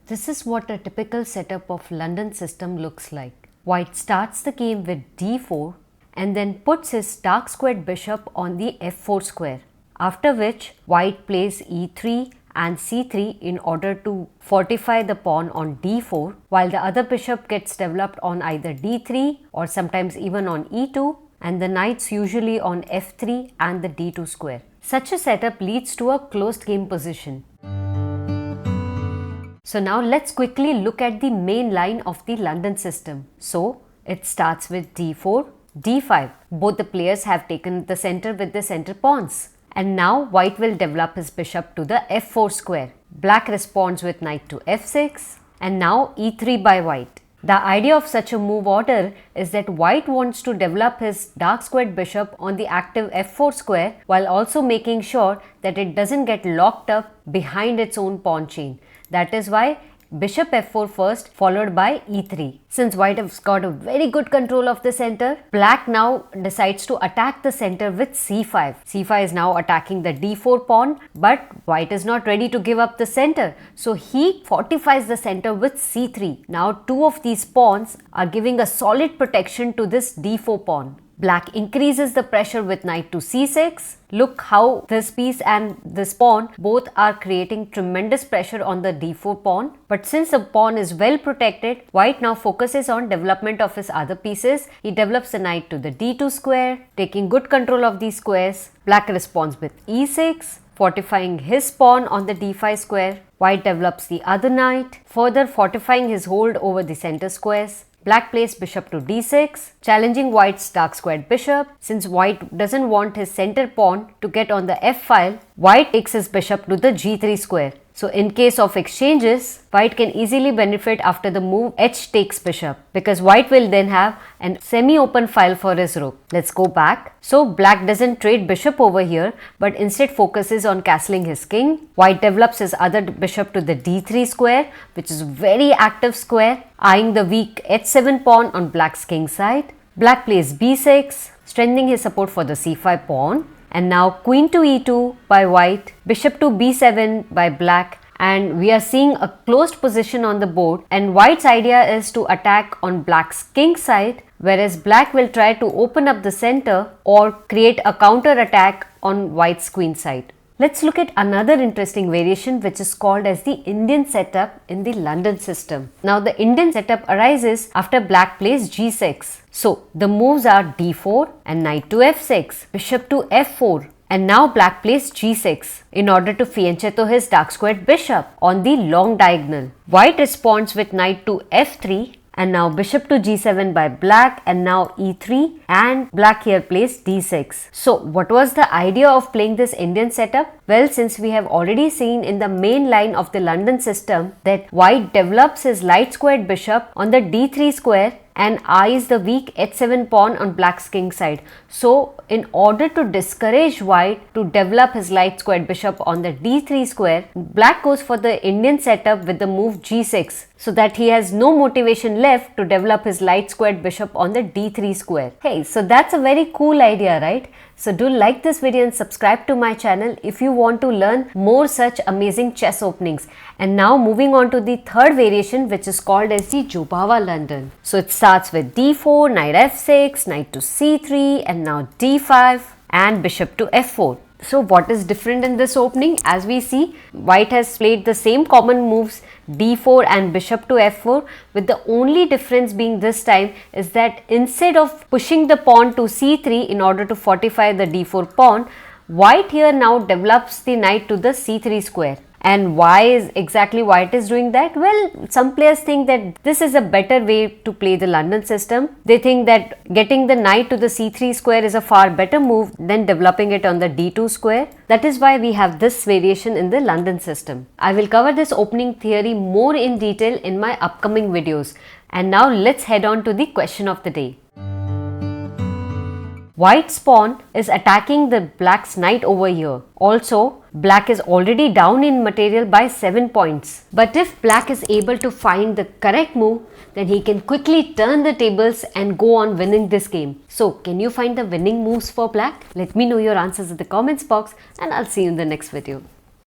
This is what a typical setup of London system looks like. White starts the game with d4 and then puts his dark squared bishop on the f4 square. After which white plays e3 and c3 in order to fortify the pawn on d4, while the other bishop gets developed on either d3 or sometimes even on e2, and the knights usually on f3 and the d2 square. Such a setup leads to a closed game position. So now let's quickly look at the main line of the London system. So it starts with d4, d5. Both the players have taken the center with the center pawns. And now white will develop his bishop to the f4 square. Black responds with knight to f6 and now e3 by white. The idea of such a move order is that white wants to develop his dark squared bishop on the active f4 square while also making sure that it doesn't get locked up behind its own pawn chain. That is why bishop f4 first followed by e3. Since white has got a very good control of the center, black now decides to attack the center with c5. c5 is now attacking the d4 pawn, but white is not ready to give up the center. So he fortifies the center with c3. Now two of these pawns are giving a solid protection to this d4 pawn. Black increases the pressure with knight to c6. Look how this piece and this pawn both are creating tremendous pressure on the d4 pawn. But since the pawn is well protected, white now focuses on development of his other pieces. He develops the knight to the d2 square, taking good control of these squares. Black responds with e6, fortifying his pawn on the d5 square. White develops the other knight, further fortifying his hold over the center squares. Black plays bishop to d6, challenging white's dark squared bishop. Since white doesn't want his center pawn to get on the f file, white takes his bishop to the g3 square. So in case of exchanges, white can easily benefit after the move h takes bishop, because white will then have a semi-open file for his rook. Let's go back. So black doesn't trade bishop over here, but instead focuses on castling his king. White develops his other bishop to the d3 square, which is a very active square, eyeing the weak h7 pawn on black's king side. Black plays b6, strengthening his support for the c5 pawn. And now queen to e2 by white, bishop to b7 by black, and we are seeing a closed position on the board, and white's idea is to attack on black's king side, whereas black will try to open up the center or create a counter attack on white's queen side. Let's look at another interesting variation, which is called as the Indian setup in the London system. Now the Indian setup arises after black plays g6. So the moves are d4 and knight to f6, bishop to f4, and now black plays g6 in order to fianchetto his dark squared bishop on the long diagonal. White responds with knight to f3, and now bishop to g7 by black, and now e3, and black here plays d6. So what was the idea of playing this Indian setup? Well, since we have already seen in the main line of the London system that white develops his light squared bishop on the d3 square and eyes the weak h7 pawn on black's king side. So in order to discourage white to develop his light squared bishop on the d3 square, black goes for the Indian setup with the move g6, so that he has no motivation left to develop his light squared bishop on the d3 square. Hey, so that's a very cool idea, right? So do like this video and subscribe to my channel if you want to learn more such amazing chess openings. And now moving on to the third variation, which is called as the Jobava London. So it starts with d4, knight f6, knight to c3, and now d5 and bishop to f4. So what is different in this opening? As we see, white has played the same common moves d4 and bishop to f4, with the only difference being this time is that instead of pushing the pawn to c3 in order to fortify the d4 pawn, white here now develops the knight to the c3 square. And why is exactly white is doing that? Well, some players think that this is a better way to play the London system. They think that getting the knight to the c3 square is a far better move than developing it on the d2 square. That is why we have this variation in the London system. I will cover this opening theory more in detail in my upcoming videos. And now let's head on to the question of the day. White's pawn is attacking the black's knight over here. Also, black is already down in material by 7 points. But if black is able to find the correct move, then he can quickly turn the tables and go on winning this game. So, can you find the winning moves for black? Let me know your answers in the comments box, and I'll see you in the next video.